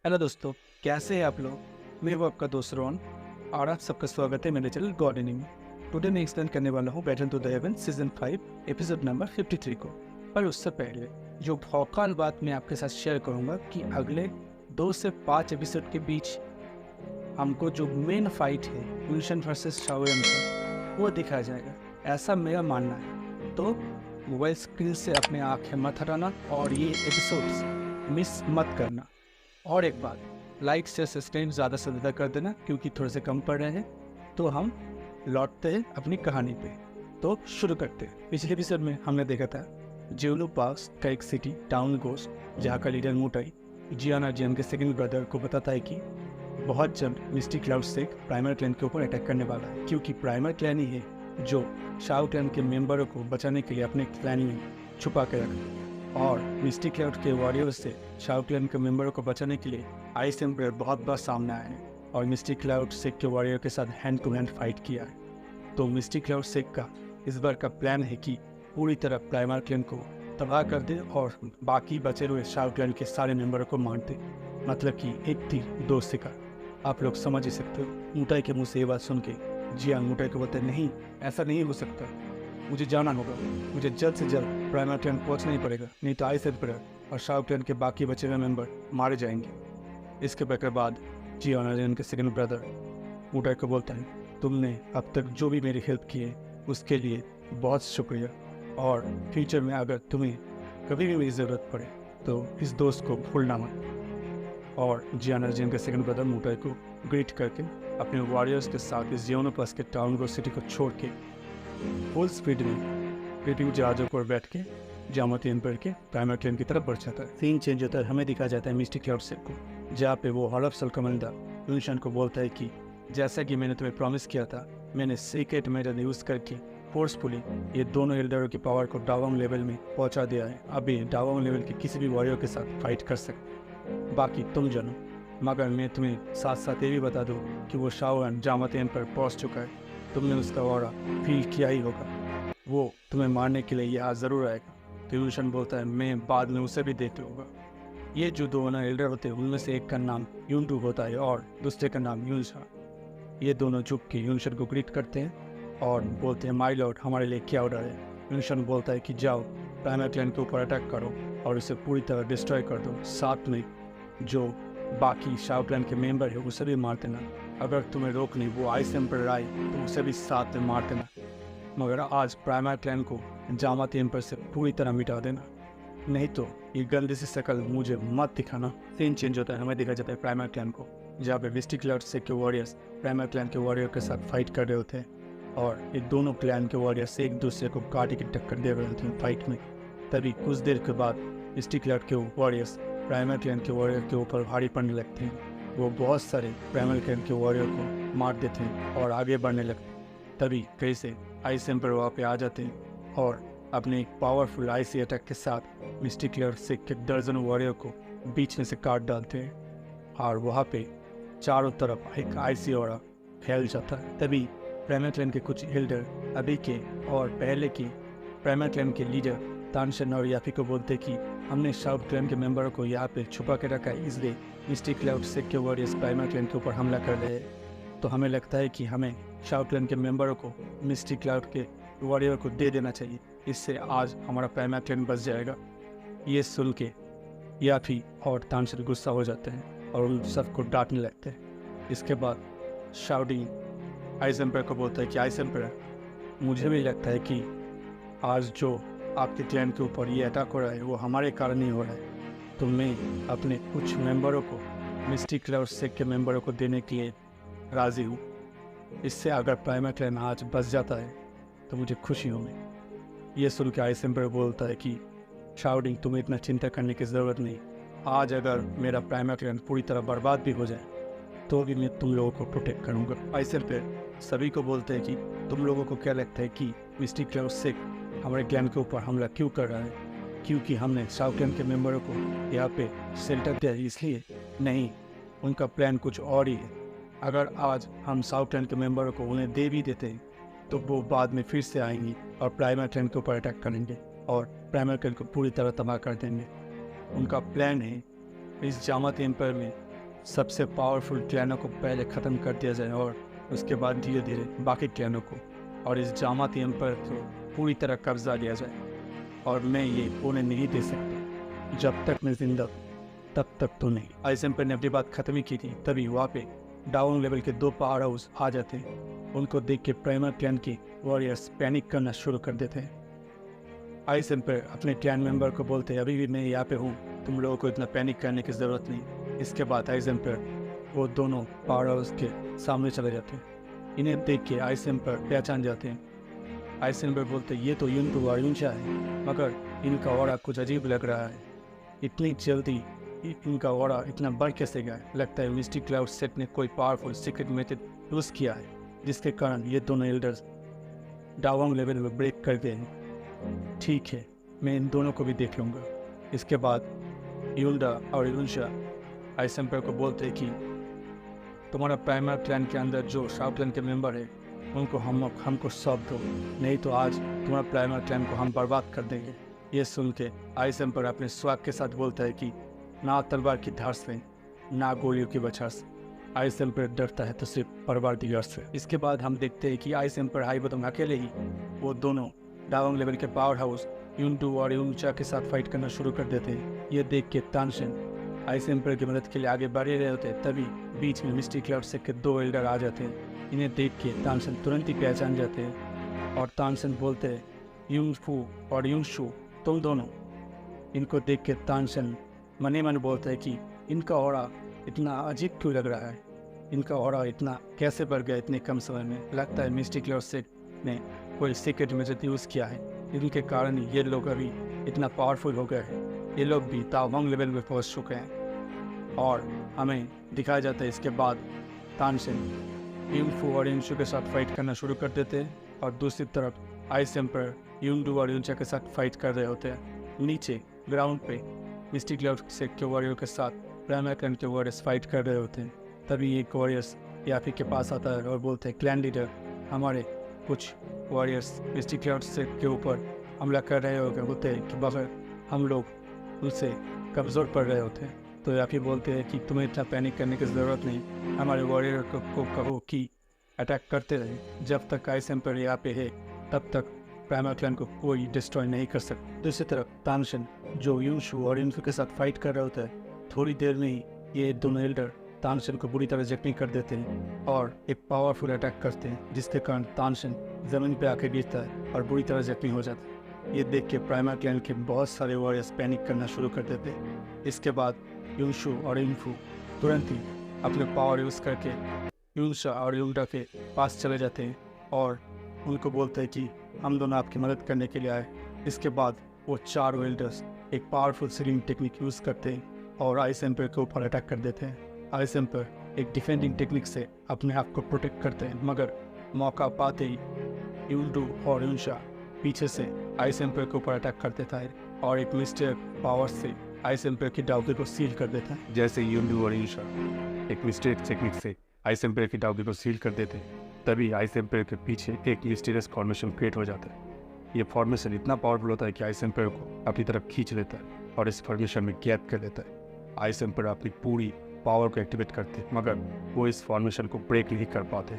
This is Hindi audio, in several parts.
हेलो दोस्तों, कैसे हैं आप लोग। मैं वो आपका दोस्त रोहन और आप सबका स्वागत है मेरे चैनल गार्डनिंग में। टुडे मैं एक्सप्लेन करने वाला हूँ battle to the heaven season 5 episode number 53 को। पर उससे पहले जो भौकाल बात मैं आपके साथ शेयर करूँगा कि अगले 2 से 5 एपिसोड के बीच हमको जो मेन फाइट है विल्सन वर्सेस शाओयन का वो दिखाया जाएगा, ऐसा मेरा मानना है। तो मोबाइल स्क्रीन से अपने आँखें मत हटाना और ये एपिसोड्स मिस मत करना। और एक बात, लाइक से सब्सक्राइब ज़्यादा से ज़्यादा कर देना क्योंकि थोड़े से कम पड़ रहे हैं। तो हम लौटते हैं अपनी कहानी पे, तो शुरू करते हैं। पिछले एपिसोड में हमने देखा था जेवलू पास का एक सिटी टाउन गोस्ट, जहाँ का लीडर मोटाई जियान और जियान के सेकंड ब्रदर को बताता है कि बहुत जल्द मिस्टी क्लाउड से प्राइमर क्लैन के ऊपर अटैक करने वाला है, क्योंकि प्राइमर क्लैन ही है जो शाओ क्लैन के मेंबरों को बचाने के लिए अपने क्लैन में छुपा के रखा। और मिस्टी क्लाउड के वॉरियर से शाओ क्लैन के मेंबरों को बचाने के लिए आइस एम्परर बहुत बार सामने आए हैं और मिस्टी क्लाउड सेक के वॉरियर के साथ हैंड टू हैंड फाइट किया है। तो मिस्टी क्लाउड सेक का इस बार का प्लान है कि पूरी तरह प्राइमर क्लैन को तबाह कर दे और बाकी बचे हुए शाओ क्लैन के सारे मेंबरों को मार दे। मतलब कि एक तीर दो शिकार, आप लोग समझ ही सकते हो। मोटाई के मुँह से ये बात सुन के जियान मोटाई को बोलते नहीं, ऐसा नहीं हो सकता, मुझे जाना होगा, मुझे जल्द से जल्द प्राइमर क्लैन पहुंचना ही पड़ेगा, नहीं तो आइस एम्परर और शाओ क्लैन के बाकी बचे हुए मेंबर मारे जाएंगे। इसके बाद जियान और के सेकंड ब्रदर मोटाई को बोलता है तुमने अब तक जो भी मेरी हेल्प की है उसके लिए बहुत शुक्रिया, और फ्यूचर में अगर तुम्हें कभी भी मेरी ज़रूरत पड़े तो इस दोस्त को भूलना मत। और जियान अर्जियन के सेकंड ब्रदर मोटाई को ग्रीट करके अपने वॉरियर्स के साथ इस जियोनोपास के टाउन को सिटी को छोड़ के फुल स्पीड में पृथ्वी जहाज़ों पर बैठ के जामती एम्पायर के प्राइमर क्लैन की तरफ बढ़ जाता है। सीन चेंज होता है, हमें दिखा जाता है मिस्टी क्लाउड सेक को, जहाँ पे वो हॉल ऑफ सल कमांडर विल्सन को बोलता है कि जैसा कि मैंने तुम्हें प्रॉमिस किया था, मैंने सीक्रेट मेथड यूज़ करके फोर्सफुली ये दोनों एल्डरों की पावर को डाउन लेवल में पहुँचा दिया है। अभी डाउन लेवल के किसी भी वॉरियर के साथ फाइट कर सकते, बाकी तुम जानो। मगर मैं तुम्हें साथ साथ ये भी बता दूँ कि वो शाओयन जामती एम्पायर पहुँच चुका है, तुमने उसका ऑरा फील किया ही होगा, वो तुम्हें मारने के लिए यहाँ ज़रूर आएगा। तो विल्सन बोलता है मैं बाद में उसे भी देख लूँगा। ये जो दोनों एल्डर होते हैं उनमें से एक का नाम यूनटू होता है और दूसरे का नाम यूनशा। ये दोनों झुक के यूनशन को ग्रीट करते हैं और बोलते हैं माय लॉर्ड, हमारे लिए क्या ऑर्डर है। यूनशन बोलता है कि जाओ प्राइमर क्लैन के ऊपर अटैक करो और उसे पूरी तरह डिस्ट्रॉय कर दो, साथ में जो बाकी शाओ क्लैन के मेंबर है उसे भी मार देना। अगर तुम्हें रोकने वो आइस एम्परर आए तो उसे भी साथ में मार देना, मगर आज प्राइमर क्लैन को जामती एम्पायर से पूरी तरह मिटा देना, नहीं तो ये गंदी सी शक्ल मुझे मत दिखाना। सीन चेंज होता है, हमें देखा जाता है प्राइमर क्लैन को, जहाँ पे मिस्टी क्लाउड सेक के वॉरियर्स प्राइमर क्लैन के वॉरियर के साथ फाइट कर रहे होते हैं और ये दोनों क्लैन के वॉरियर्स एक दूसरे को काटे की टक्कर दे रहे होते हैं फाइट में। तभी कुछ देर के बाद मिस्टी क्लाउड के वॉरियर्स प्राइमर क्लैन के वॉरियर के ऊपर भारी पड़ने लगते हैं। वो बहुत सारे प्राइमर क्लैन के वॉरियर को मार देते हैं और आगे बढ़ने लगते हैं। तभी फिर से आइस एम्परर वहाँ पे आ जाते हैं और अपने एक पावरफुल आइसी अटैक के साथ मिस्टी क्लाउड सेक के दर्जनों वॉरियर को बीच में से काट डालते हैं और वहाँ पे चारों तरफ एक आइसी ऑरा फैल जाता है। तभी प्राइमर क्लैन के कुछ एल्डर अभी के और पहले के प्राइमर क्लैन के लीडर तानशन और याफी को बोलते कि हमने शाओ क्लैन के मेंबरों को यहाँ पे छुपा के रखा है, इसलिए मिस्टी क्लाउड सेक के वॉरियर्स प्राइमर क्लैन के ऊपर हमला कर रहे हैं। तो हमें लगता है कि हमें शाओ क्लैन के मेंबरों को मिस्टी क्लाउड के वॉरियर को दे देना चाहिए, इससे आज हमारा प्राइमर क्लैन बच जाएगा। ये सुन के याफी और तानशन गुस्सा हो जाते हैं और उन सबको डांटने लगते हैं। इसके बाद शाओडिंग आइस एम्परर को बोलता है कि आइस एम्परर, मुझे भी लगता है कि आज जो आपके क्लैन के ऊपर ये अटैक हो रहा है वो हमारे कारण ही हो रहा है, तो मैं अपने कुछ मेंबरों को मिस्टी क्लाउड सेक के मेंबरों को देने के लिए राज़ी हूँ। इससे अगर प्राइमर क्लैन आज बच जाता है तो मुझे खुशी होगी। ये सुन के आइस एम्परर बोलता है कि शाओडिंग, तुम्हें इतना चिंता करने की ज़रूरत नहीं, आज अगर मेरा प्राइमर क्लैन पूरी तरह बर्बाद भी हो जाए तो भी मैं तुम लोगों को प्रोटेक्ट करूँगा। आइस एम्परर सभी को बोलते हैं कि तुम लोगों को क्या लगता है कि मिस्टी क्लाउड सेक हमारे क्लैन के ऊपर हमला क्यों कर रहा है? क्योंकि हमने शाओ क्लैन के मेंबरों को यहाँ पे शेल्टर दिया है इसलिए? नहीं, उनका प्लान कुछ और ही है। अगर आज हम शाओ क्लैन के मेंबरों को उन्हें दे भी देते हैं तो वो बाद में फिर से आएंगी और प्राइमर क्लैन के ऊपर अटैक करेंगे और प्राइमर क्लैन को पूरी तरह तबाह कर देंगे। उनका प्लान है इस जामती एम्पायर में सबसे पावरफुल क्लैनों को पहले ख़त्म कर दिया जाए और उसके बाद धीरे धीरे बाकी क्लैनों को और इस जामाती एम्पायर को पूरी तरह कब्जा लिया जाए। और मैं ये होने नहीं दे सकता, जब तक मैं जिंदा तब तक तो नहीं। आइस एम्पायर ने अपनी बात ख़त्म ही की थी, तभी वहाँ पे डाउन लेवल के 2 पावर हाउस आ जाते हैं। उनको देख के प्राइमर क्लैन के वॉरियर्स पैनिक करना शुरू कर देते हैं। आइस एम्पायर अपने क्लैन मेंबर को बोलते हैं, अभी भी मैं यहाँ पे हूँ, तुम लोगों को इतना पैनिक करने की ज़रूरत नहीं। इसके बाद आइस एम्पायर वो दोनों पावर हाउस के सामने चले जाते हैं। इन्हें देख के आइस एम्पायर पहचान जाते हैं। आइस एम्पायर बोलते हैं, ये तो यूनटू और यूनशा है, मगर इनका ऑरा कुछ अजीब लग रहा है। इतनी जल्दी इनका ऑरा इतना बढ़ कैसे गया है? लगता है मिस्टिक क्लाउड सेट ने कोई पावरफुल सीक्रेट मेथड यूज़ किया है, जिसके कारण ये दोनों एल्डर्स डाउन लेवल में ब्रेक कर गए हैं। ठीक है, मैं इन दोनों को भी देख लूँगा। इसके बाद यूल्डा और यूनशा आइस एम्पायर को बोलते हैं कि तुम्हारा प्राइमर क्लैन के अंदर जो शार्प क्लैन के मेंबर है उनको हमको सौंप दो, नहीं तो आज तुम्हारा प्राइमर क्लैन को हम बर्बाद कर देंगे। ये सुन के आइस एम्पायर अपने स्वाग के साथ बोलता है कि ना तलवार की धार से, ना गोलियों की बछार से आइस एम्पायर डरता है तो सिर्फ परवरदिगार से। इसके बाद हम देखते हैं कि आइस एम्पायर हाई बदम अकेले ही वो दोनों डाउन लेवल के पावर हाउस यूनटू और यूनचा के साथ फाइट करना शुरू कर देते हैं। ये देख के तानसेन आइस एम्पायर की मदद के लिए आगे बढ़ रहे होते हैं, तभी बीच में मिस्टिक क्लाउड से के 2 एल्डर आ जाते हैं। इन्हें देख के तानसेन तुरंत ही पहचान जाते हैं और तानसेन बोलते हैं, यूनफू और यूनशू तुम दोनों। इनको देख के तानसेन मन ही मन बोलता है कि इनका ऑरा इतना अजीब क्यों लग रहा है, इनका ऑरा इतना कैसे बढ़ गया इतने कम समय में। लगता है मिस्टिक क्लाउड से ने कोई सीक्रेट मेथड यूज़ किया है, इनके कारण ये लोग अभी इतना पावरफुल हो गए हैं। ये लोग भी तावांग लेवल में पहुंच चुके हैं और हमें दिखाया जाता है। इसके बाद तानसेन यूनफू और यूनशू के साथ फाइट करना शुरू कर देते हैं और दूसरी तरफ आइस एम्पायर यूनडू और यूनचा के साथ फाइट कर रहे होते हैं। नीचे ग्राउंड पे मिस्टिक क्लाउड से के वॉरियर के साथ प्राइमर क्लैन के वॉरियर्स फाइट कर रहे होते हैं। तभी एक वॉरियर्स याफी के पास आता है और बोलते हैं, क्लैन लीडर हमारे कुछ वॉरियर्स मिस्टिक क्लाउड से के ऊपर हमला कर रहे होते हैं कि बगैर हम लोग उनसे कमज़ोर पड़ रहे होते हैं। तो याफी बोलते हैं कि तुम्हें इतना पैनिक करने की ज़रूरत नहीं, हमारे वॉरियर को कहो कि अटैक करते रहे। जब तक आइस एम्पायर यहाँ पे है तब तक प्राइमर क्लैन को कोई डिस्ट्रॉय नहीं कर सकता। दूसरी तरफ तानसेन जो यूनशू और यूनफू के साथ फाइट कर रहा होता है, थोड़ी देर में ही ये दोनों एल्डर तानसेन को बुरी तरह जख्मी कर देते हैं और एक पावरफुल अटैक करते हैं, जिसके कारण तानसेन ज़मीन पे आके गिरता है और बुरी तरह जख्मी हो जाता है। ये देख के प्राइमर क्लैन के बहुत सारे वॉरियर्स पैनिक करना शुरू कर देते हैं। इसके बाद यूनशू और यूनफू तुरंत ही अपने पावर यूज़ करके यूनशा और यूल्डा के पास चले जाते हैं और उनको बोलते हैं कि हम दोनों आपकी मदद करने के लिए आए। इसके बाद वो 4 एल्डर्स एक पावरफुल सीलिंग टेक्निक यूज़ करते हैं और आइस एम्पायर के ऊपर अटैक कर देते हैं। आइस एम्पायर एक डिफेंडिंग टेक्निक से अपने आप को प्रोटेक्ट करते हैं, मगर मौका पाते ही यूनडू और यूनशा पीछे से आइस एम्पायर के ऊपर अटैक कर देता है और एक मिस्टर पावर से आइस एम्पायर की डाउगी को सील कर देता है। जैसे यूनडू और यूनशा एक मिस्टेक टेक्निक से आइस एम्पायर की डाउगी को सील कर देते हैं, तभी आइस एम्पायर के पीछे एक मिस्टीरियस फॉर्मेशन क्रिएट हो जाता है। ये फॉर्मेशन इतना पावरफुल होता है कि आइस एम्पायर को अपनी तरफ खींच लेता है और इस फॉर्मेशन में कैद कर लेता है। आइस एम्पायर अपनी पूरी पावर को एक्टिवेट करते हैं, मगर वो इस फॉर्मेशन को ब्रेक नहीं कर पाते।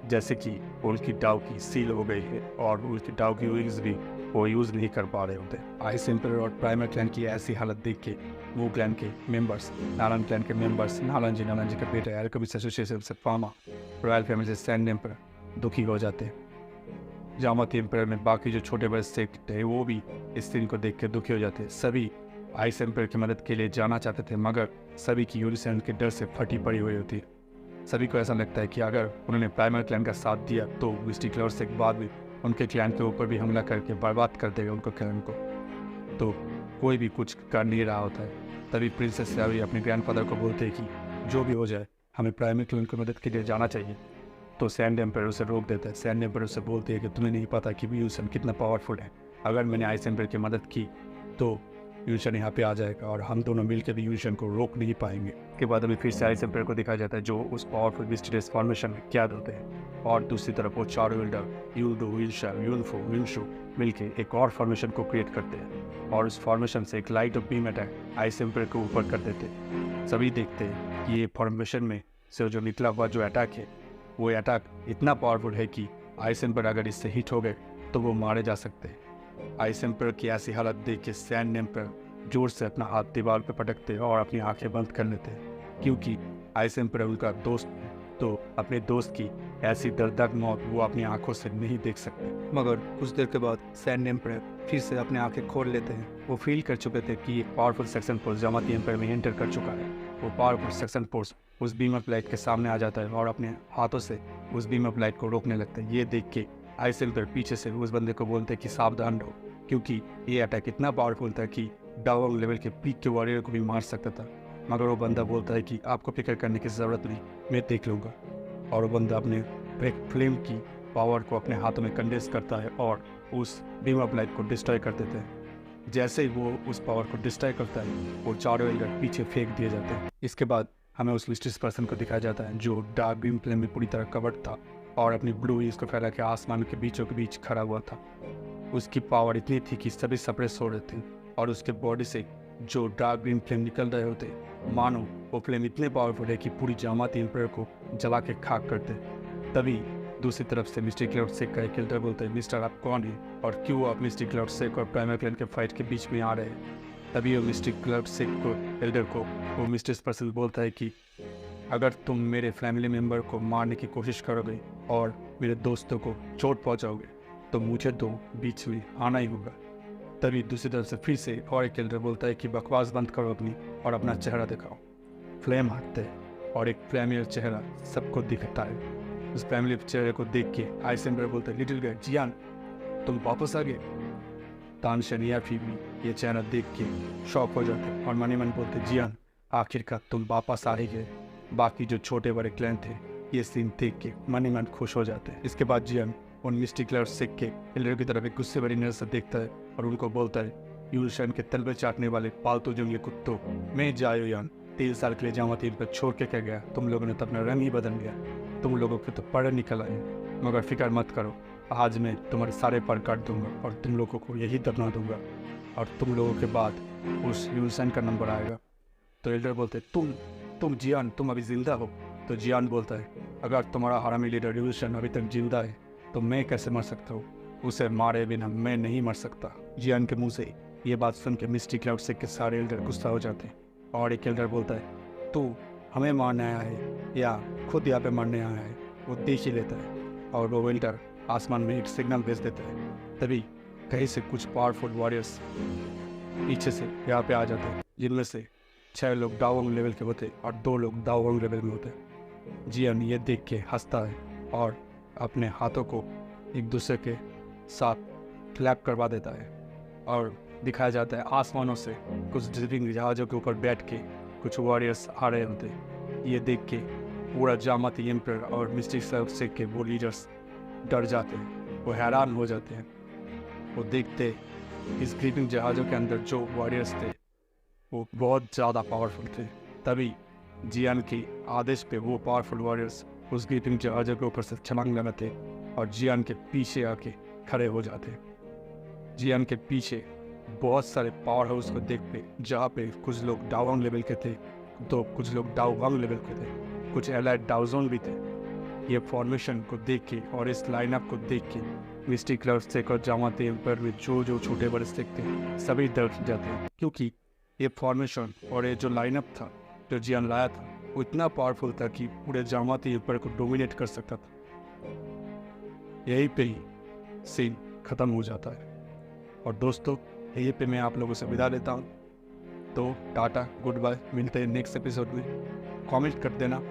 जैसे कि उनकी डाउगी सील हो गई है और उनकी डाउगी विंग्स भी वो यूज़ नहीं कर पा रहे होते। आइस एम्पायर और प्राइमर क्लैन की ऐसी हालत देख के वो क्लैन के मेंबर्स, नालन क्लैन के मेंबर्स, नालन जी के बेटे एल्केमिस्ट एसोसिएशन से फार्मा, रॉयल फैमिली से सैंड एम्पायर दुखी हो जाते हैं। जामाती एम्पायर में बाकी जो छोटे बड़े सेक्ट है वो भी इस सीन को देख के दुखी हो जाते हैं। सभी आइस एम्पायर की मदद के लिए जाना चाहते थे, मगर सभी की यूनिसेंट के डर से फटी पड़ी हुई होती है। सभी को ऐसा लगता है कि अगर उन्होंने प्राइमर क्लैन का साथ दिया तो मिस्टिक क्लाउड से बाद भी उनके क्लैन के ऊपर भी हमला करके बर्बाद कर देगा उनको क्लैन को। तो कोई भी कुछ कर नहीं रहा होता है। तभी प्रिंसेस सैवी अपने ग्रैंडफादर को बोलते हैं कि जो भी हो जाए हमें प्राइमर क्लैन की मदद के लिए जाना चाहिए। तो सैंड एम्पायर उसे रोक देता है। सैंड एम्पायर उसे बोलते हैं कि तुम्हें नहीं पता कि यूसन कितना पावरफुल है। अगर मैंने आइस एम्पायर की मदद की तो यूशन यहाँ पे आ जाएगा और हम दोनों मिलकर भी यूशन को रोक नहीं पाएंगे। के बाद हमें फिर से आइस एम्पायर को दिखाया जाता है जो उस पावरफुल मिस्टीरियस फॉर्मेशन में कैद होते हैं और दूसरी तरफ वो 4 एल्डर यूल्डो, यूनशा, यूनफू, यूनशू मिलके एक और फॉर्मेशन को क्रिएट करते हैं और उस फॉर्मेशन से एक light of beam attack ice empire के ऊपर कर देते हैं। सभी देखते हैं ये फॉर्मेशन में से जो निकला हुआ जो अटैक है वो अटैक इतना पावरफुल है कि आइस एम्पर अगर इससे हिट हो गए तो वो मारे जा सकते हैं। आइस एम्पर की ऐसी हालत देख के सैंड एम्पर जोर से अपना हाथ दीवार पर पटकते हैं और अपनी आंखें बंद कर लेते हैं, क्योंकि आइस एम्पर उनका दोस्त है, तो अपने दोस्त की ऐसी दर्दनाक मौत वो अपनी आंखों से नहीं देख सकते। मगर कुछ देर के बाद सैंड एम्पर फिर से अपने आंखें खोल लेते हैं। वो फील कर चुके थे कि एक पावरफुल सेक्शन फोर्स जामाती एम्पायर में एंटर कर चुका है। वो पावरफुल सेक्शन फोर्स उस बीम ऑफ लाइट के सामने आ जाता है और अपने हाथों से उस बीम ऑफ लाइट को रोकने लगता है। ये देख के आइस एम्पायर पीछे से उस बंदे को बोलते हैं कि सावधान रहो, क्योंकि ये अटैक इतना पावरफुल था कि डाउन लेवल के पीक के वॉरियर को भी मार सकता था। मगर वो बंदा बोलता है कि आपको फिक्र करने की ज़रूरत नहीं, मैं देख लूँगा। और वो बंदा अपने ब्रेक फ्लेम की पावर को अपने हाथों में कंडेंस करता है और उस बीम ऑफ लाइट को डिस्ट्रॉय कर देते हैं। जैसे ही वो उस पावर को डिस्ट्रॉय करता है वो चारों एल्डर पीछे फेंक दिए जाते हैं। इसके बाद हमें उस मिस्टीरियस पर्सन को दिखाया जाता है जो डार्क बीम फ्लेम में पूरी तरह कवर्ड था और अपनी ब्लू ईज को फैला के आसमान के बीचों के बीच खड़ा हुआ था। उसकी पावर इतनी थी कि सभी सप्रेस हो रहे थे और उसके बॉडी से जो डार्क ग्रीन फ्लेम निकल रहे होते, मानो वो फ्लेम इतने पावरफुल है कि पूरी जामाती एम्पायर को जला के खाक करते। तभी दूसरी तरफ से मिस्टिक क्लाउड सेक का एक एल्डर बोलते हैं, मिस्टर आप कौन है और क्यों आप मिस्टिक क्लाउड सेक और प्राइमर क्लैन के फाइट के बीच में आ रहे हैं। तभी वो मिस्टिक क्लाउड सेक को एल्डर को वो मिस्टिस पर्सन बोलता है कि अगर तुम मेरे फैमिली मेम्बर को मारने की कोशिश करोगे और मेरे दोस्तों को चोट पहुंचाओगे तो मुझे तो बीच में आना ही होगा। तभी दूसरी तरफ से फिर से और एक एल्डर बोलता है कि बकवास बंद करो अपनी और अपना चेहरा दिखाओ। फ्लेम हटते हैं और एक फ्लैमियर चेहरा सबको दिखता है। उस फैमिली चेहरे को देख के आइस एम्पर बोलते हैं, लिटिल गाय जियान तुम वापस आ गए। तानशन या फिर भी ये चेहरा देख के शॉक हो जाते हैं और मन ही मन बोलते, जियान आखिरकार तुम वापस आ ही गए। बाकी जो छोटे बड़े क्लैन थे ये सीन देख के मन ही मन खुश हो जाते हैं। इसके बाद जियान उन मिस्टिक क्लाउड सेक के एल्डर की तरफ एक गुस्से भरी नजर से देखता है और उनको बोलता है, यूलशन के तलवे चाटने वाले पालतू जंगली कुत्तों, मैं जायो यान 3 साल के लिए जामाती एम्पायर छोड़ के क्या गया। तुम लोगों ने तो अपना रंग ही बदल गया। तुम लोगों के तो पर निकल आए, मगर फिक्र मत करो, आज मैं तुम्हारे सारे पर काट दूंगा और तुम लोगों को यही दफना दूंगा और तुम लोगों के बाद उस यूलशन का नंबर आएगा। तो एल्डर बोलते, तुम जियान तुम अभी जिंदा हो। तो जियान बोलता है, अगर तुम्हारा हरामी लीडर यूलशन अभी तक जिंदा है तो मैं कैसे मर सकता हूँ, उसे मारे बिना मैं नहीं मर सकता। जियान के मुंह से ये बात सुन के मिस्टिक क्लाउड सेक के सारे एल्डर गुस्सा हो जाते हैं और एक एल्डर बोलता है, तू हमें मारने आया है या खुद यहाँ पे मरने आया है, वो देख ही लेता है। और वो एल्डर आसमान में एक सिग्नल भेज देता है। तभी कहीं से कुछ पावरफुल वॉरियर्स पीछे से यहाँ पे आ जाते हैं, जिनमें से 6 लोग डाउन लेवल के होते और 2 लोग डाउन लेवल में होते। जियान ये देख के हंसता है और अपने हाथों को एक दूसरे के साथ क्लैप करवा देता है और दिखाया जाता है आसमानों से कुछ ड्रिविंग जहाज़ों के ऊपर बैठ के कुछ वॉरियर्स आ रहे होते। ये देख के पूरा जामाती एम्पायर और मिस्टिक क्लाउड सेक के वो लीडर्स डर जाते हैं, वो हैरान हो जाते हैं। वो देखते इस ग्रीपिंग जहाज़ों के अंदर जो वॉरियर्स थे वो बहुत ज़्यादा पावरफुल थे। तभी जियान के आदेश पे वो पावरफुल वॉरियर्स उस ग्रीपिंग जहाज़ों के ऊपर से छलांग लगाते और जियान के पीछे आके खड़े हो जाते। जियान के पीछे बहुत सारे पावर हाउस को देखते, जहाँ पे कुछ लोग डाउन लेवल के थे तो कुछ लोग डाउन लेवल के थे, कुछ एलाइड डाउजोन भी थे। ये फॉर्मेशन को देख के और इस लाइनअप को देख के मिस्टिक क्लाउड सेक और जामाती एम्पायर में जो छोटे बड़े सेक थे सभी डर जाते हैं, क्योंकि ये फॉर्मेशन और ये जो लाइनअप था जो जियान लाया था वो इतना पावरफुल था कि पूरे जामाती एम्पायर को डोमिनेट कर सकता था। यहीं पे ही सीन ख़त्म हो जाता है। और दोस्तों यहीं पे मैं आप लोगों से विदा लेता हूँ। तो टाटा, गुड बाय, मिलते हैं नेक्स्ट एपिसोड में। कमेंट कर देना,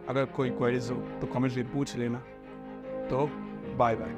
अगर कोई क्वेरीज हो तो कमेंट में पूछ लेना। तो बाय बाय।